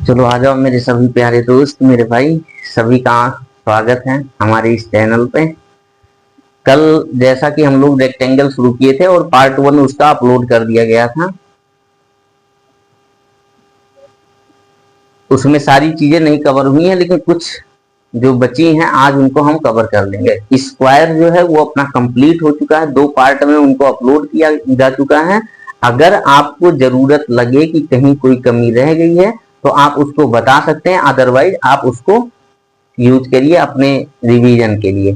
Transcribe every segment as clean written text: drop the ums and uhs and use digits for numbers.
चलो आ जाओ मेरे सभी प्यारे दोस्त, मेरे भाई सभी का स्वागत है हमारे इस चैनल पे। कल जैसा कि हम लोग रेक्टेंगल शुरू किए थे और पार्ट 1 उसका अपलोड कर दिया गया था, उसमें सारी चीजें नहीं कवर हुई हैं, लेकिन कुछ जो बची हैं आज उनको हम कवर कर लेंगे। स्क्वायर जो है वो अपना कंप्लीट हो चुका है, 2 पार्ट में उनको अपलोड किया जा चुका है। अगर आपको जरूरत लगे कि कहीं कोई कमी रह गई है तो आप उसको बता सकते हैं, अदरवाइज आप उसको यूज करिए अपने रिवीजन के लिए।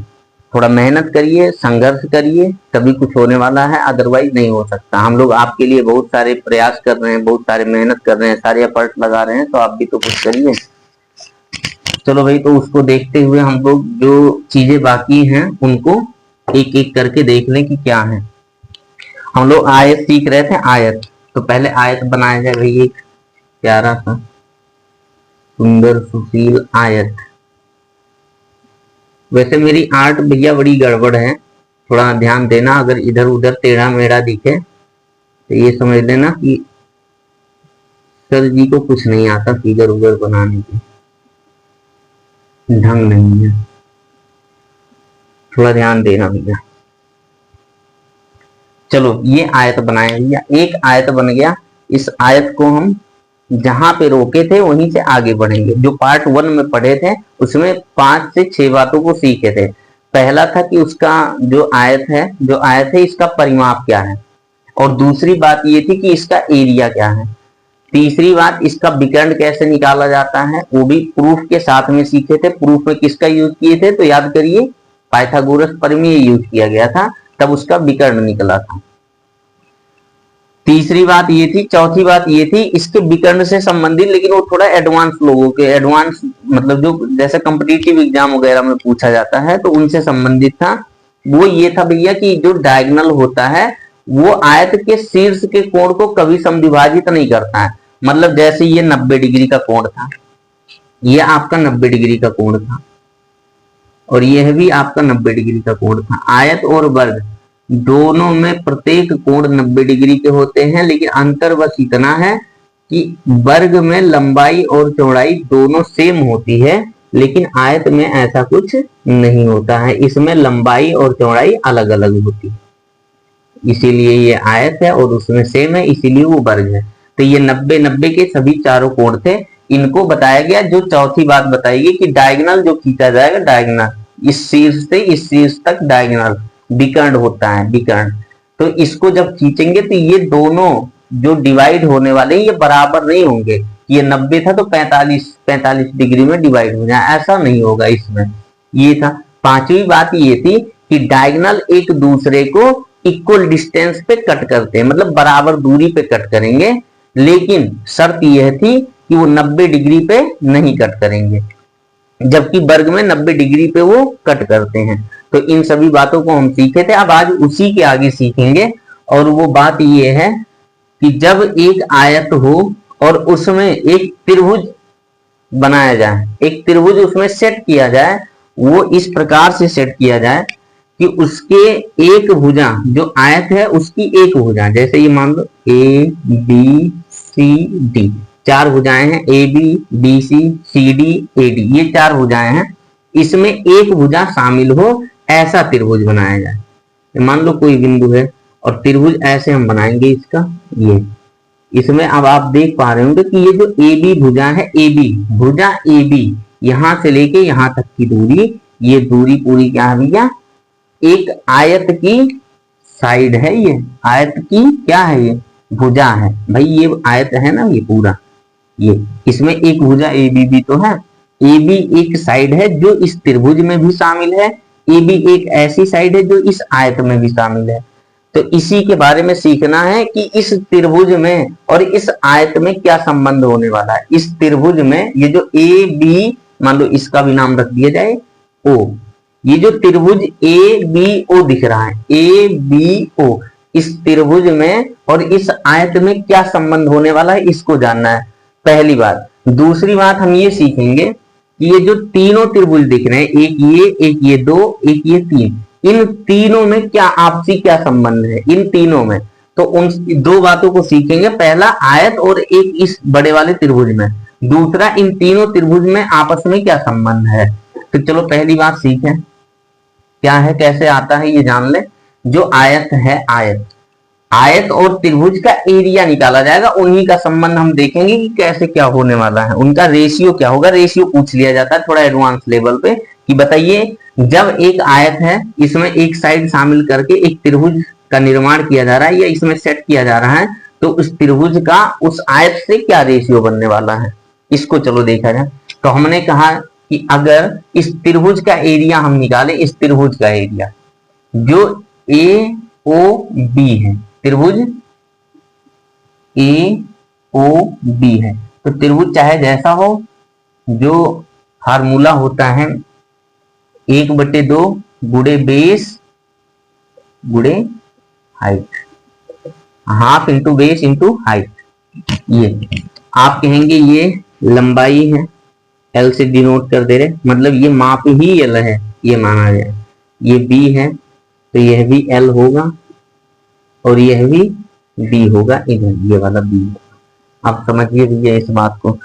थोड़ा मेहनत करिए, संघर्ष करिए, तभी कुछ होने वाला है, अदरवाइज नहीं हो सकता। हम लोग आपके लिए बहुत सारे प्रयास कर रहे हैं, बहुत सारे मेहनत कर रहे हैं, सारे एफर्ट लगा रहे हैं, तो आप भी तो कुछ करिए। चलो भाई, तो उसको देखते हुए हम लोग जो चीजें बाकी हैं उनको एक एक करके देख लें कि क्या है। हम लोग आयत सीख रहे थे, आयत। तो पहले आयत बनाया जाए भाई, एक प्यारा सा सुंदर सुशील आयत। वैसे मेरी आर्ट भैया बड़ी गड़बड़ है, थोड़ा ध्यान देना। अगर इधर उधर टेढ़ा मेढ़ा दिखे तो ये समझ लेना कि सर जी को कुछ नहीं आता, फिगर उगर बनाने की ढंग नहीं है, थोड़ा ध्यान देना भैया। चलो ये आयत बनाए भैया, एक आयत बन गया। इस आयत को हम जहां पे रोके थे वहीं से आगे बढ़ेंगे। जो पार्ट 1 में पढ़े थे उसमें 5 से 6 बातों को सीखे थे। पहला था कि उसका जो आयत है इसका परिमाप क्या है, और दूसरी बात ये थी कि इसका एरिया क्या है। तीसरी बात, इसका विकर्ण कैसे निकाला जाता है, वो भी प्रूफ के साथ में सीखे थे। प्रूफ में किसका यूज किए थे तो याद करिए, पाइथागोरस परिमेय यूज किया गया था, तब उसका विकर्ण निकला था। तीसरी बात ये थी, चौथी बात ये थी इसके विकर्ण से संबंधित, लेकिन वो थोड़ा एडवांस लोगों के, एडवांस मतलब जो जैसे कॉम्पिटिटिव एग्जाम वगैरह में पूछा जाता है तो उनसे संबंधित था। वो ये था भैया कि जो डायगोनल होता है वो आयत के शीर्ष के कोण को कभी समविभाजित नहीं करता है। मतलब जैसे ये 90 डिग्री का कोण था, ये आपका 90 डिग्री का कोण था, और यह भी आपका 90 डिग्री का कोण था। आयत और वर्ग दोनों में प्रत्येक कोण 90 डिग्री के होते हैं, लेकिन अंतर बस इतना है कि वर्ग में लंबाई और चौड़ाई दोनों सेम होती है, लेकिन आयत में ऐसा कुछ नहीं होता है। इसमें लंबाई और चौड़ाई अलग अलग होती है, इसीलिए ये आयत है और उसमें सेम है, इसीलिए वो वर्ग है। तो ये 90-90 के सभी चारों कोण थे, इनको बताया गया। जो चौथी बात बताई गई कि डायगोनल जो खींचा जाएगा, डायगोनल इस शीर्ष से इस शीर्ष तक डायगोनल विकर्ण होता है, विकर्ण। तो इसको जब खींचेंगे तो ये दोनों जो डिवाइड होने वाले हैं ये बराबर नहीं होंगे। ये 90 था तो 45 डिग्री में डिवाइड हो जाए, ऐसा नहीं होगा इसमें। ये था। पांचवी बात ये थी कि डायगोनल एक दूसरे को इक्वल डिस्टेंस पे कट करते हैं, मतलब बराबर दूरी पे कट करेंगे, लेकिन शर्त यह थी कि वो 90 डिग्री पे नहीं कट करेंगे, जबकि वर्ग में 90 डिग्री पे वो कट करते हैं। तो इन सभी बातों को हम सीखे थे, अब आज उसी के आगे सीखेंगे। और वो बात ये है कि जब एक आयत हो और उसमें एक त्रिभुज बनाया जाए, एक त्रिभुज उसमें सेट किया जाए, वो इस प्रकार से सेट किया जाए कि उसके एक भुजा, जो आयत है उसकी एक भुजा, जैसे ये मान लो ए बी सी डी, 4 भुजाएं हैं, A B B C C D A D, ये 4 भुजाएं हैं। इसमें एक भुजा शामिल हो ऐसा त्रिभुज बनाया जाए। मान लो कोई बिंदु है और त्रिभुज ऐसे हम बनाएंगे इसका, ये इसमें अब आप देख पा रहे होंगे कि ये जो ए बी भुजा है, ए बी भुजा, ए बी यहां से लेके यहां तक की दूरी, ये दूरी पूरी क्या है भैया, एक आयत की साइड है। ये आयत की क्या है, ये भुजा है भाई, ये आयत है ना ये पूरा, ये इसमें एक भुजा ए बी भी तो है। ए बी एक साइड है जो इस त्रिभुज में भी शामिल है, ए बी एक ऐसी साइड है जो इस आयत में भी शामिल है। तो इसी के बारे में सीखना है कि इस त्रिभुज में और इस आयत में क्या संबंध होने वाला है। इस त्रिभुज में ये जो ए बी, मान लो इसका भी नाम रख दिया जाए ओ, ये जो त्रिभुज ए बी ओ दिख रहा है, ए बी ओ, इस त्रिभुज में और इस आयत में क्या संबंध होने वाला है, इसको जानना है, पहली बात। दूसरी बात हम ये सीखेंगे कि ये जो तीनों त्रिभुज दिख रहे हैं, एक ये 2, एक ये 3, इन तीनों में क्या आपसी क्या संबंध है, इन तीनों में। तो उन 2 बातों को सीखेंगे, पहला आयत और एक इस बड़े वाले त्रिभुज में। दूसरा, इन तीनों त्रिभुज में आपस में क्या संबंध है। तो चलो पहली बात सीखें क्या है, कैसे आता है ये जान ले। जो आयत है, आयत आयत और त्रिभुज का एरिया निकाला जाएगा, उन्हीं का संबंध हम देखेंगे कि कैसे क्या होने वाला है, उनका रेशियो क्या होगा। रेशियो पूछ लिया जाता है थोड़ा एडवांस लेवल पे कि बताइए जब एक आयत है, इसमें एक साइड शामिल करके एक त्रिभुज का निर्माण किया जा रहा है या इसमें सेट किया जा रहा है, तो उस त्रिभुज का उस आयत से क्या रेशियो बनने वाला है, इसको चलो देखा जाए। तो हमने कहा कि अगर इस त्रिभुज का एरिया हम निकालें, इस त्रिभुज का एरिया जो ए ओ बी है, त्रिभुज ए ओ बी है, तो त्रिभुज चाहे जैसा हो, जो फार्मूला होता है 1/2 गुणे बेस गुणे height, half into base into height. ये आप कहेंगे ये लंबाई है, एल से डिनोट कर दे रहे, मतलब ये माप ही एल है, ये माना जाए। ये बी है तो यह भी एल होगा और यह भी बी होगा, इधर ये वाला बी होगा। आप समझिए भैया इस बात को।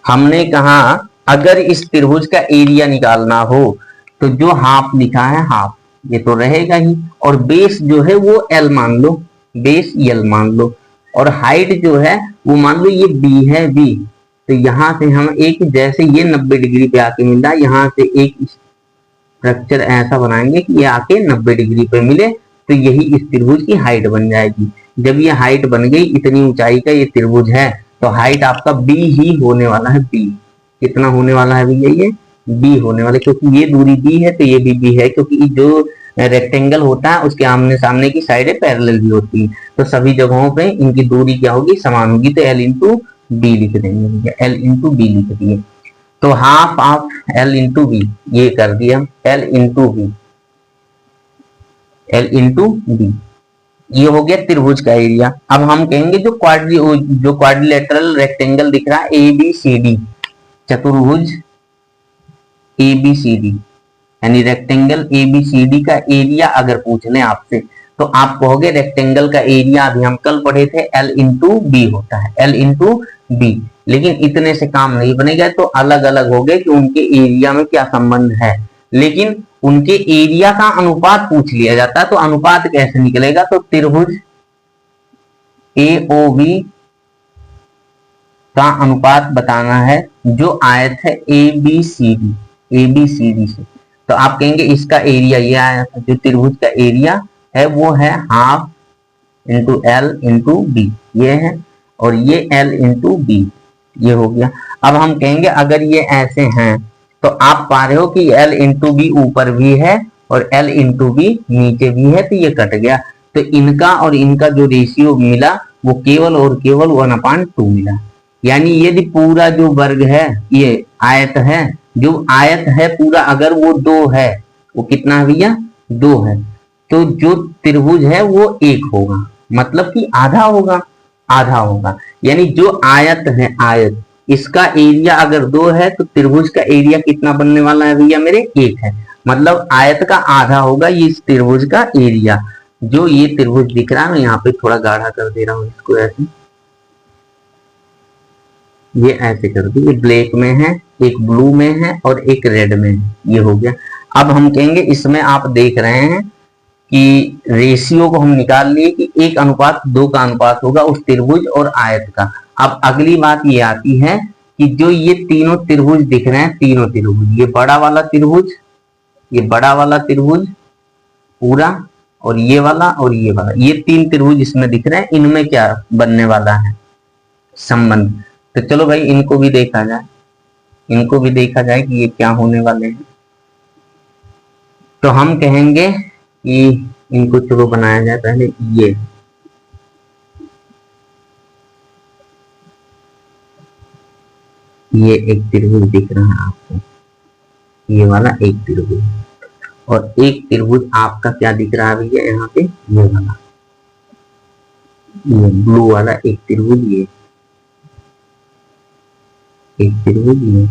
हमने कहा अगर इस त्रिभुज का एरिया निकालना हो तो जो हाफ लिखा है हाफ ये तो रहेगा ही, और बेस जो है वो एल मान लो, बेस एल मान लो, और हाइट जो है वो मान लो ये बी है, बी। तो यहां से हम एक, जैसे ये 90 डिग्री पे आके मिल रहा है, यहां से एक स्ट्रक्चर ऐसा बनाएंगे कि ये आके 90 डिग्री पे मिले, तो यही इस त्रिभुज की हाइट बन जाएगी। जब ये हाइट बन गई, इतनी ऊंचाई का ये त्रिभुज है, तो हाइट आपका बी ही होने वाला है, बी। कितना होने वाला है भैया, ये बी होने वाला, क्योंकि ये दूरी बी है तो ये भी बी है, क्योंकि जो रेक्टेंगल होता है उसके आमने सामने की साइडें पैरेलल भी होती है, तो सभी जगहों पे इनकी दूरी क्या होगी, समान होगी। तो एल इंटू बी लिख देंगे भैया, एल इंटू बी लिख दिए। तो half of L into B ये कर दिया, L into B, L into B, ये हो गया त्रिभुज का एरिया। अब हम कहेंगे जो क्वाड्रिलेटरल रेक्टेंगल दिख रहा है ए बी सी डी, चतुर्भुज ए बी सी डी, यानी rectangle A B C D का एरिया अगर पूछ लें आपसे, तो आप कहोगे रेक्टेंगल का एरिया अभी हम कल पढ़े थे एल इंटू बी होता है, एल इंटू बी। लेकिन इतने से काम नहीं बनेगा, तो अलग अलग हो गए कि उनके एरिया में क्या संबंध है, लेकिन उनके एरिया का अनुपात पूछ लिया जाता है। तो अनुपात कैसे निकलेगा, तो त्रिभुज ए ओ बी का अनुपात बताना है जो आयत है A B C D, A B C D से। तो आप कहेंगे इसका एरिया, ये आया जो त्रिभुज का एरिया है वो है half into L into B, ये है, और ये एल इंटू बी, ये हो गया। अब हम कहेंगे अगर ये ऐसे हैं तो आप पा रहे हो कि एल इंटू बी ऊपर भी है और एल इंटू बी नीचे भी है, तो ये कट गया। तो इनका और इनका जो रेशियो मिला वो केवल और केवल 1/2 मिला। यानी यदि पूरा जो वर्ग है, ये आयत है, जो आयत है पूरा, अगर वो 2 है, वो कितना है भैया, 2 है, तो जो त्रिभुज है वो 1 होगा, मतलब कि आधा होगा, आधा होगा। यानी जो आयत है, आयत, इसका एरिया अगर 2 है तो त्रिभुज का एरिया कितना बनने वाला है भैया मेरे, 1 है, मतलब आयत का आधा होगा ये इस त्रिभुज का एरिया। जो ये त्रिभुज दिख रहा है, मैं यहाँ पे थोड़ा गाढ़ा कर दे रहा हूँ इसको, ऐसे ये ऐसे कर दी, ये ब्लैक में है, एक ब्लू में है और एक रेड में है, ये हो गया। अब हम कहेंगे इसमें आप देख रहे हैं कि रेशियो को हम निकाल लिए कि 1:2 का अनुपात होगा उस त्रिभुज और आयत का। अब अगली बात ये आती है कि जो ये तीनों त्रिभुज दिख रहे हैं, तीनों त्रिभुज, ये बड़ा वाला त्रिभुज, ये बड़ा वाला त्रिभुज पूरा, और ये वाला और ये वाला, ये 3 त्रिभुज इसमें दिख रहे हैं, इनमें क्या बनने वाला है, संबंध। तो चलो भाई इनको भी देखा जाए, इनको भी देखा जाए कि ये क्या होने वाले हैं। तो हम कहेंगे कि इनको चलो बनाया जाए पहले। ये एक त्रिभुज दिख रहा है आपको, ये वाला एक त्रिभुज, और एक त्रिभुज आपका क्या दिख रहा है भैया यहाँ पे, ये वाला, ये ब्लू वाला एक त्रिभुज, ये एक त्रिभुज, ये।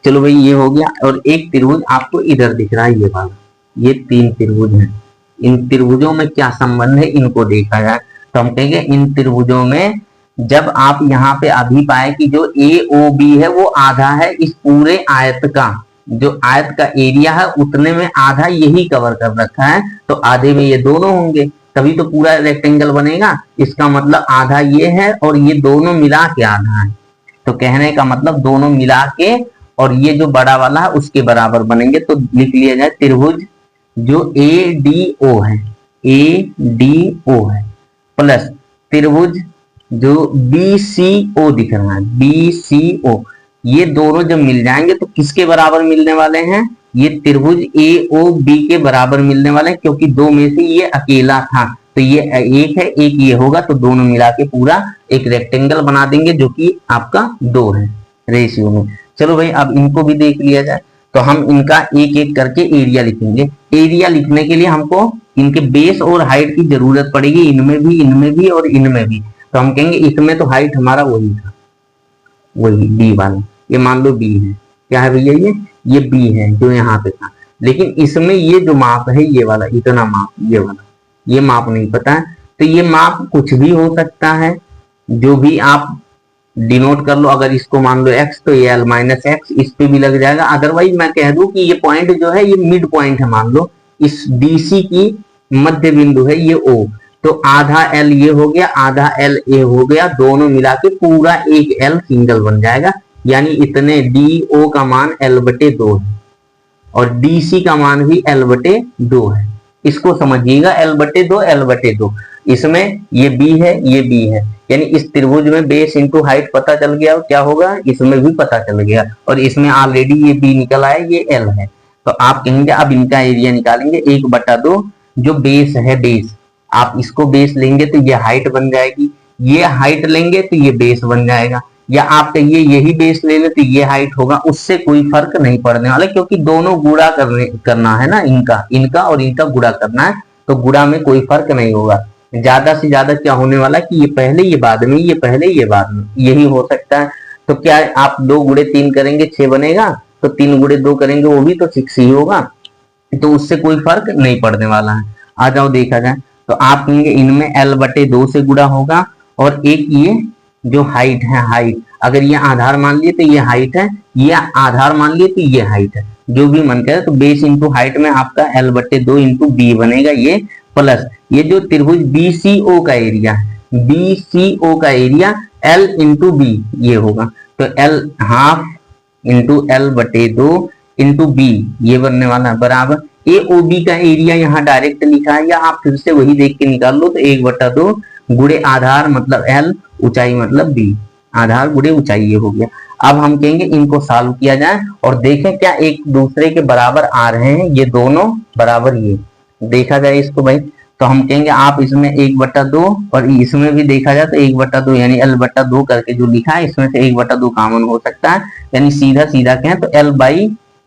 चलो भाई ये हो गया। और एक त्रिभुज आपको इधर दिख रहा है, ये वाला, ये 3 त्रिभुज हैं। इन त्रिभुजों में क्या संबंध है, इनको देखा जाए। तो हम कहेंगे इन त्रिभुजों में जब आप यहाँ पे अभी पाए कि जो AOB है वो आधा है इस पूरे आयत का, जो आयत का एरिया है उतने में आधा यही कवर कर रखा है, तो आधे में ये दोनों होंगे तभी तो पूरा रेक्टेंगल बनेगा। इसका मतलब आधा ये है और ये दोनों मिला के आधा है, तो कहने का मतलब दोनों मिला के और ये जो बड़ा वाला है उसके बराबर बनेंगे। तो लिख लिया जाए त्रिभुज जो ADO है, ADO है, प्लस त्रिभुज जो BCO दिख रहा है, BCO, ये दोनों जब मिल जाएंगे तो किसके बराबर मिलने वाले हैं, ये त्रिभुज AOB के बराबर मिलने वाले हैं, क्योंकि दो में से ये अकेला था तो ये एक है, एक ये होगा, तो दोनों मिला के पूरा एक रेक्टेंगल बना देंगे जो कि आपका 2 है रेशियो में। चलो भाई अब इनको भी देख लिया जाए, तो हम इनका एक एक करके एरिया लिखेंगे। एरिया लिखने के लिए हमको इनके बेस और हाइट की जरूरत पड़ेगी, इनमें भी और इनमें भी। तो हम कहेंगे इसमें तो हाइट हमारा वही था, वही B वाला, ये मान लो B है, क्या है भैया ये B है जो यहाँ पे था, लेकिन इसमें ये जो माप है ये वाला, इतना माप, ये वाला, ये माप नहीं पता है, तो ये माप कुछ भी हो सकता है, जो भी आप डिनोट कर लो। अगर इसको मान लो x तो ये L माइनस एक्स इस पे भी लग जाएगा। अदरवाइज मैं कह दूं कि ये पॉइंट जो है ये मिड पॉइंट है, मान लो इस DC की मध्य बिंदु है ये O, तो आधा L ये हो गया, आधा L A हो गया, दोनों मिला के पूरा एक L सिंगल बन जाएगा। यानी इतने DO का मान L/2 है और DC का मान भी L/2 है। इसको समझिएगा, L/2 L/2, इसमें ये B है, ये B है, यानी इस त्रिभुज में बेस इंटू हाइट पता चल गया, क्या होगा इसमें भी पता चल गया, और इसमें ऑलरेडी ये B निकल आया, ये L है। तो आप कहेंगे अब इनका एरिया निकालेंगे, 1/2 जो बेस है, बेस आप इसको बेस लेंगे तो ये हाइट बन जाएगी, ये हाइट लेंगे तो ये बेस बन जाएगा, या आप कहिए यही बेस ले ले तो ये हाइट होगा, उससे कोई फर्क नहीं पड़ने वाला, क्योंकि दोनों गुणा करना है ना, इनका और इनका गुणा करना है, तो गुणा में कोई फर्क नहीं होगा। ज्यादा से ज्यादा क्या होने वाला कि ये पहले ये बाद में, ये पहले ये बाद में, यही हो सकता है। तो क्या आप 2 गुणे 3 करेंगे 6 बनेगा, तो 3 गुणे 2 करेंगे वो भी तो 6 ही होगा, तो उससे कोई फर्क नहीं पड़ने वाला है। आ जाओ देखा जाए, तो आप कहेंगे इनमें L/2 से गुणा होगा, और एक ये जो हाइट है, हाइट अगर ये आधार मान लिए तो ये हाइट है, ये आधार मान लिए तो ये हाइट है, जो भी मन करे, तो बेस इंटू हाइट में आपका L/2 इंटू B बनेगा ये, प्लस ये जो त्रिभुज BCO का एरिया है, BCO का एरिया L इंटू B ये होगा, तो L half into L/2 into B ये बनने वाला है, बराबर AOB का एरिया यहाँ डायरेक्ट लिखा है, या आप फिर से वही देख के निकाल लो, तो 1/2 गुणे आधार मतलब L, ऊंचाई मतलब B, आधार गुणे ऊंचाई ये हो गया। अब हम कहेंगे इनको सॉल्व किया जाए और देखें क्या एक दूसरे के बराबर आ रहे हैं, ये दोनों बराबर, ये देखा जाए इसको भाई, तो हम कहेंगे आप इसमें 1/2 और इसमें भी देखा जाए तो 1/2, यानी L/2 करके जो लिखा है इसमें से 1/2 कॉमन हो सकता है, यानी सीधा सीधा कहें तो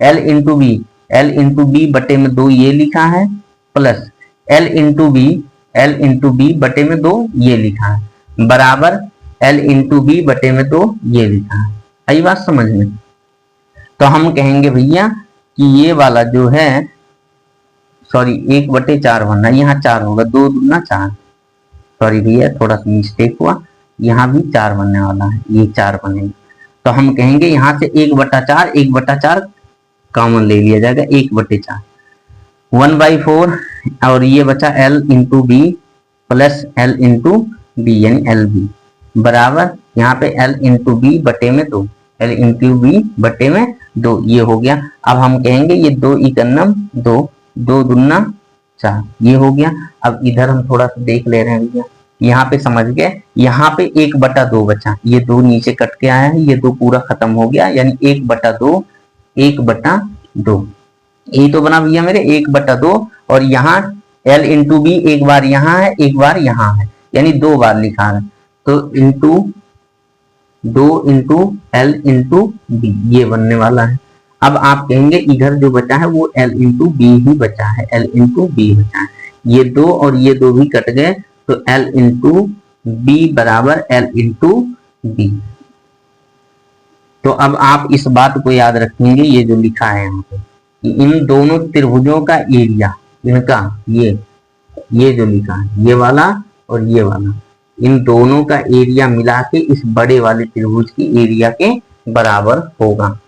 L into B, L into B बटे में 2 ये लिखा है, प्लस L इंटू B बटे में 2 ये लिखा है, बराबर L इंटू B बटे में 2 ये लिखा है। आई बात समझ में? तो हम कहेंगे भैया कि ये वाला जो है, सॉरी 1/4 बनना, यहाँ 4 होगा, 2 दूना 4, सॉरी भैया थोड़ा सा मिस्टेक हुआ, यहाँ भी 4 बनने वाला है, ये 4 बनेगा। तो हम कहेंगे यहाँ से 1/4 कॉमन ले लिया जाएगा, 1/4 1/4, और ये बचा L into B plus L into B यानी LB, बराबर यहाँ पे L इंटू B बटे में 2, L इंटू B बटे में 2 ये हो गया। अब हम कहेंगे ये 2 इकन्नम 2, 2 दूना 4 ये हो गया। अब इधर हम थोड़ा सा देख ले रहे हैं भैया, यहाँ पे समझ गए, यहाँ पे 1/2 बचा, ये 2 नीचे कट के आया है, ये 2 पूरा खत्म हो गया, यानी 1/2 ये तो बना भैया मेरे 1/2, और यहाँ L इंटू B एक बार यहाँ है एक बार यहाँ है, यानी 2 बार लिखा है, तो into 2 into L into B ये बनने वाला है। अब आप कहेंगे इधर जो बचा है वो L इंटू B ही बचा है, L इंटू B बचा है, ये 2 और ये 2 भी कट गए, तो L इंटू B बराबर L इंटू B। तो अब आप इस बात को याद रखेंगे, ये जो लिखा है यहाँ पे, इन दोनों त्रिभुजों का एरिया, इनका ये जो लिखा है, ये वाला और ये वाला, इन दोनों का एरिया मिला के इस बड़े वाले त्रिभुज की एरिया के बराबर होगा।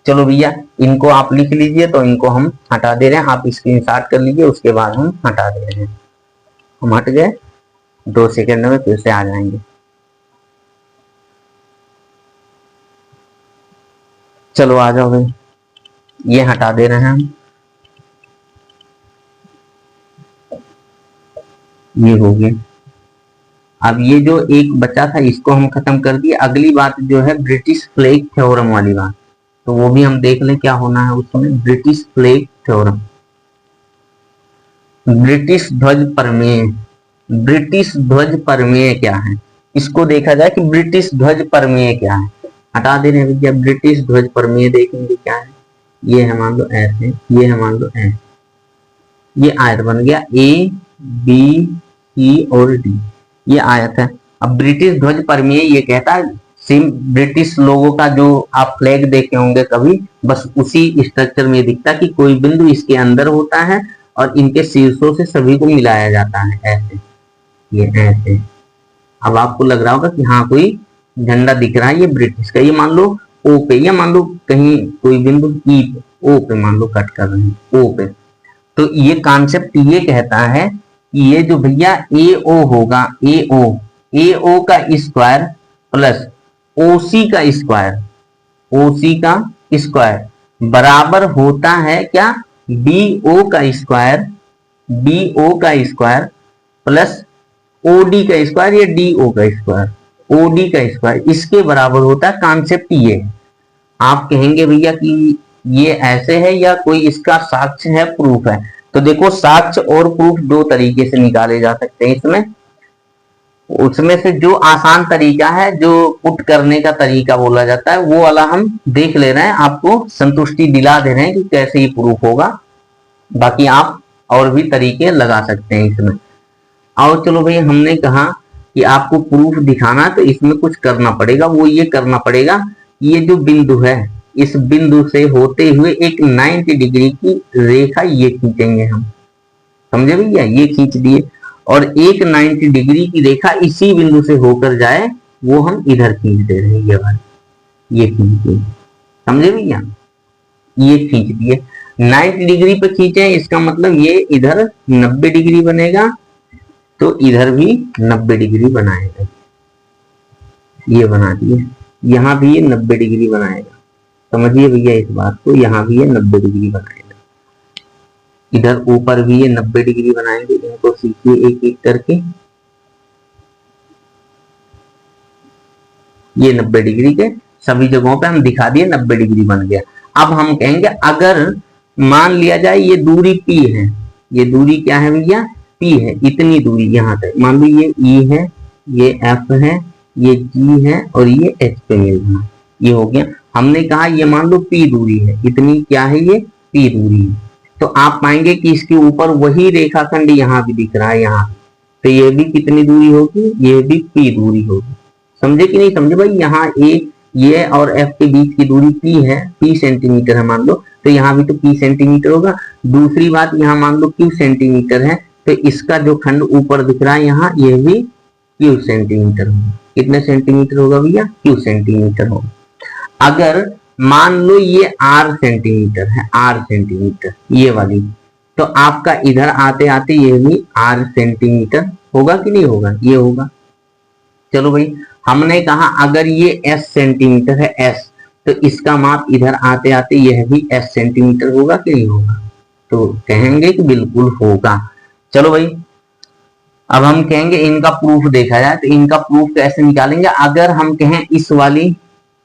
चलो भैया इनको आप लिख लीजिए, तो इनको हम हटा दे रहे हैं, आप स्क्रीनशॉट कर लीजिए, उसके बाद हम हटा दे रहे हैं। हम हट गए, 2 सेकंड में फिर से आ जाएंगे। चलो आ जाओ भाई, ये हटा दे रहे हैं हम, ये हो गया। अब ये जो एक बचा था इसको हम खत्म कर दिए। अगली बात जो है ब्रिटिश फ्लैग थ्योरम वाली बात, तो वो भी हम देख लें क्या होना है उसमें। ब्रिटिश फ्लैग थ्योरम, ब्रिटिश ध्वज प्रमेय। ब्रिटिश ध्वज प्रमेय क्या है, इसको देखा जाए कि ब्रिटिश ध्वज प्रमेय क्या है। हटा दे रहे हैं भैया, ब्रिटिश ध्वज प्रमेय देखेंगे क्या है। ये है मान लो ऐसे, ये है मान लो ऐसे, ये आयत बन गया ए बी सी और डी, ये आयत है। अब ब्रिटिश ध्वज प्रमेय ये कहता है सेम ब्रिटिश लोगों का जो आप फ्लैग देखे होंगे कभी, बस उसी स्ट्रक्चर में दिखता कि कोई बिंदु इसके अंदर होता है और इनके शीर्षों से सभी को मिलाया जाता है ऐसे, ये ऐसे। अब आपको लग रहा होगा कि हाँ कोई झंडा दिख रहा है, ये ब्रिटिश का। ये मान लो ओ पे, या मान लो कहीं कोई बिंदु ई पे, ओ पे मान लो कट कर रहे हैं ओ पे, तो ये कॉन्सेप्ट ये कहता है कि ये जो भैया ए ओ होगा, ए ओ का स्क्वायर प्लस ओ सी का स्क्वायर, ओ सी का स्क्वायर बराबर होता है क्या, बी ओ का स्क्वायर, बी ओ का स्क्वायर प्लस ओ डी का स्क्वायर या डी ओ का स्क्वायर, ओ डी का स्क्वायर, इसके बराबर होता है। कॉन्सेप्ट ये है। आप कहेंगे भैया कि ये ऐसे है या कोई इसका साक्ष्य है, प्रूफ है, तो देखो साक्ष्य और प्रूफ 2 तरीके से निकाले जा सकते हैं इसमें। उसमें से जो आसान तरीका है, जो पुट करने का तरीका बोला जाता है, वो वाला हम देख ले रहे हैं, आपको संतुष्टि दिला दे रहे हैं कि कैसे ही प्रूफ होगा। बाकी आप और भी तरीके लगा सकते हैं इसमें। और चलो भाई, हमने कहा कि आपको प्रूफ दिखाना तो इसमें कुछ करना पड़ेगा। वो ये करना पड़ेगा, ये जो बिंदु है, इस बिंदु से होते हुए एक 90 डिग्री की रेखा ये खींचेंगे हम, समझे भैया, ये खींच दिए। और एक 90 डिग्री की रेखा इसी बिंदु से होकर जाए, वो हम इधर खींच दे रहे हैं, ये वाली, ये खींच दिए, समझे भैया, ये खींच दिए। 90 डिग्री पे खींचे, इसका मतलब ये इधर 90 डिग्री बनेगा, तो इधर भी 90 डिग्री बनाएगा, ये बना दिए। यहां भी ये 90 डिग्री बनाएगा, समझिए भैया इस बात को, यहां भी ये 90 डिग्री बनाएगा, इधर ऊपर भी ये 90 डिग्री बनाएंगे। इनको सीखिए एक एक करके, ये 90 डिग्री के सभी जगहों पे हम दिखा दिए, 90 डिग्री बन गया। अब हम कहेंगे अगर मान लिया जाए ये दूरी P है, ये दूरी क्या है भैया, P है, इतनी दूरी यहाँ तक, मान लो ये E है, ये F है, ये G है और ये H पे मिल रहा, ये हो गया। हमने कहा ये मान लो P दूरी है, इतनी क्या है, ये P दूरी है, तो आप पाएंगे कि इसके ऊपर वही रेखाखंड यहाँ भी दिख रहा है, यहाँ, तो ये भी कितनी दूरी होगी, ये भी P दूरी होगी। समझे कि नहीं समझे भाई, यहाँ ये और F के बीच की दूरी P है, P सेंटीमीटर है मान लो, तो यहाँ भी तो P सेंटीमीटर होगा। दूसरी बात, यहाँ मान लो Q सेंटीमीटर है, तो इसका जो खंड ऊपर दिख रहा है यहाँ, ये भी Q सेंटीमीटर होगा। कितने सेंटीमीटर होगा भैया, Q सेंटीमीटर होगा। अगर मान लो ये R सेंटीमीटर है, R सेंटीमीटर ये वाली, तो आपका इधर आते आते ये भी R सेंटीमीटर होगा कि नहीं होगा, ये होगा। चलो भाई, हमने कहा अगर ये S सेंटीमीटर है, S, तो इसका माप इधर आते आते यह भी S सेंटीमीटर होगा कि नहीं होगा, तो कहेंगे कि बिल्कुल होगा। चलो भाई, अब हम कहेंगे इनका प्रूफ देखा जाए, तो इनका प्रूफ कैसे निकालेंगे। अगर हम कहें इस वाली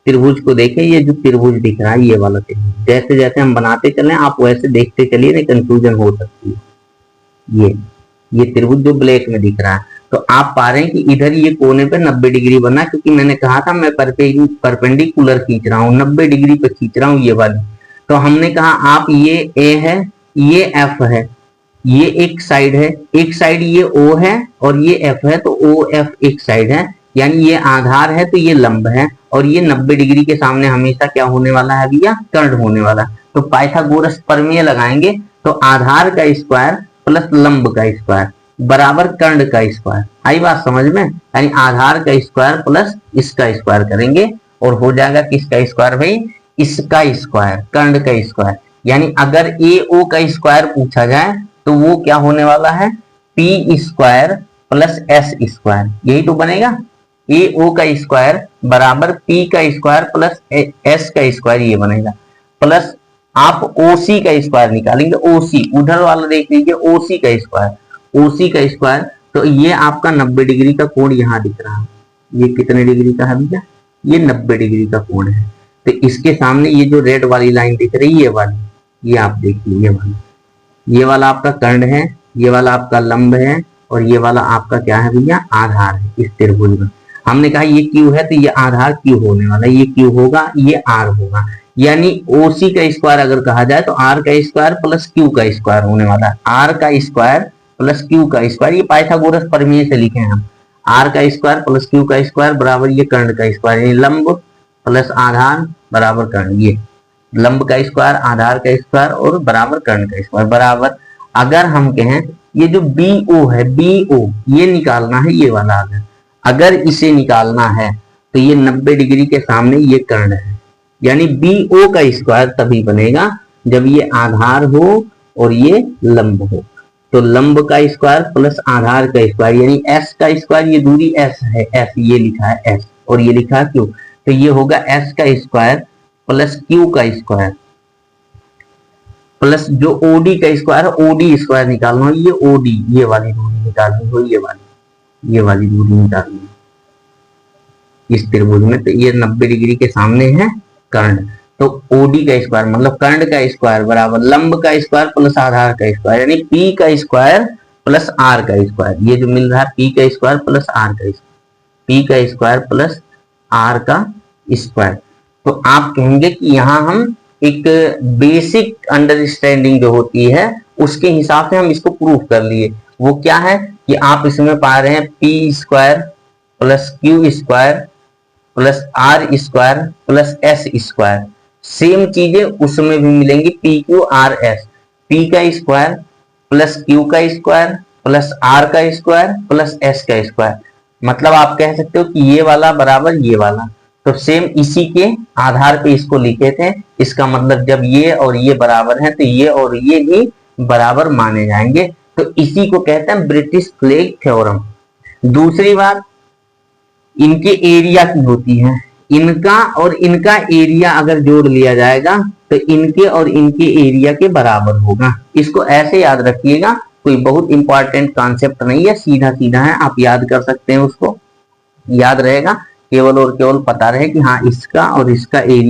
त्रिभुज को देखें, ये जो त्रिभुज दिख रहा है, ये वाला त्रिभुज, जैसे जैसे हम बनाते चले आप वैसे देखते चलिए, नहीं कंफ्यूजन हो सकती है। ये त्रिभुज जो ब्लैक में दिख रहा है, तो आप पा रहे हैं कि इधर ये कोने पे 90 डिग्री बना, क्योंकि मैंने कहा था मैं परपेंडिकुलर खींच रहा हूँ, 90 डिग्री पे खींच रहा हूँ ये वाली। तो हमने कहा आप ये ए है, ये F है, ये एक साइड है, एक साइड ये O है और ये F है, तो OF एक साइड है, यानी ये आधार है तो ये लंब है, और ये 90 डिग्री के सामने हमेशा क्या होने वाला है भैया, कर्ण होने वाला। तो पाइथागोरस प्रमेय लगाएंगे, तो आधार का स्क्वायर प्लस लंब का स्क्वायर, बराबर कर्ण का स्क्वायर। आई बात समझ में? यानी आधार का स्क्वायर प्लस इसका स्क्वायर करेंगे और हो जाएगा किसका स्क्वायर भाई? इसका स्क्वायर, कर्ण का स्क्वायर। यानी अगर ए ओ का स्क्वायर पूछा जाए तो वो क्या होने वाला है? P square plus S square, यही तो बनेगा। ए ओ का स्क्वायर बराबर पी का स्क्वायर प्लस एस का स्क्वायर, ये बनेगा। प्लस आप ओसी का स्क्वायर निकालेंगे, ओसी उधर वाला देख लीजिए, ओसी का स्क्वायर, ओसी का स्क्वायर। तो ये आपका 90 डिग्री का कोण यहाँ दिख रहा है। ये कितने डिग्री का है भैया? ये 90 डिग्री का कोण है। तो इसके सामने ये जो रेड वाली लाइन दिख रही है, ये वाली, ये आप देखिए, ये वाला आपका कर्ण है, ये वाला आपका लंब है, और ये वाला आपका क्या है भैया? आधार है इस त्रिभुज में। हमने कहा ये क्यू है तो ये आधार क्यू होने वाला है, ये क्यू होगा, ये आर होगा। यानी ओसी का स्क्वायर अगर कहा जाए तो आर का स्क्वायर प्लस क्यू का स्क्वायर होने वाला है। आर का स्क्वायर प्लस क्यू का स्क्वायर, ये पाइथागोरस प्रमेय से लिखे हैं हम। आर का स्क्वायर प्लस क्यू का स्क्वायर बराबर ये कर्ण का स्क्वायर, यानी लंब प्लस आधार बराबर कर्ण। ये लंब का स्क्वायर, आधार का स्क्वायर और बराबर कर्ण का स्क्वायर बराबर। अगर हम कहें ये जो बी ओ है, बी ओ ये निकालना है, ये वाला अगर इसे निकालना है तो ये 90 डिग्री के सामने ये कर्ण है। यानी बी ओ का स्क्वायर तभी बनेगा जब ये आधार हो और ये लंब हो। तो लंब का स्क्वायर प्लस आधार का स्क्वायर, यानी एस का स्क्वायर, ये दूरी एस है, एस ये लिखा है एस और ये लिखा है क्यू, तो ये होगा एस का स्क्वायर प्लस क्यू का स्क्वायर प्लस जो ओडी का स्क्वायर है, ओडी स्क्वायर निकालना हो, ये ओडी ये वाली दूरी निकालनी हो, ये वाली दूरी निकालनी है इस त्रिभुज में। तो ये 90 डिग्री के सामने है कर्ण, तो ओडी का स्क्वायर मतलब कर्ण का स्क्वायर बराबर लंब का स्क्वायर प्लस आधार का स्क्वायर, यानी पी का स्क्वायर प्लस आर का स्क्वायर। ये जो मिल रहा है पी का स्क्वायर प्लस आर का स्क्वायर, पी का स्क्वायर प्लस आर का स्क्वायर। तो आप कहेंगे कि यहाँ हम एक बेसिक अंडरस्टैंडिंग जो होती है उसके हिसाब से हम इसको प्रूफ कर लिए। वो क्या है कि आप इसमें पा रहे हैं P square plus Q square plus R square plus S square. Same चीजें उसमें भी मिलेंगी, P Q R S. P का स्क्वायर प्लस क्यू का स्क्वायर प्लस आर का स्क्वायर प्लस एस का स्क्वायर। मतलब आप कह सकते हो कि ये वाला बराबर ये वाला। तो सेम इसी के आधार पे इसको लिखे थे। इसका मतलब जब ये और ये बराबर है तो ये और ये भी बराबर माने जाएंगे। तो इसी को कहते हैं ब्रिटिश फ्लैग थ्योरम। दूसरी बात इनके एरिया की होती है। इनका और इनका एरिया अगर जोड़ लिया जाएगा तो इनके और इनके एरिया के बराबर होगा। इसको ऐसे याद रखिएगा, कोई बहुत इंपॉर्टेंट कॉन्सेप्ट नहीं है, सीधा सीधा है, आप याद कर सकते हैं, उसको याद रहेगा। केवल और केवल पता रहे कि हाँ इसका और इसका एरिया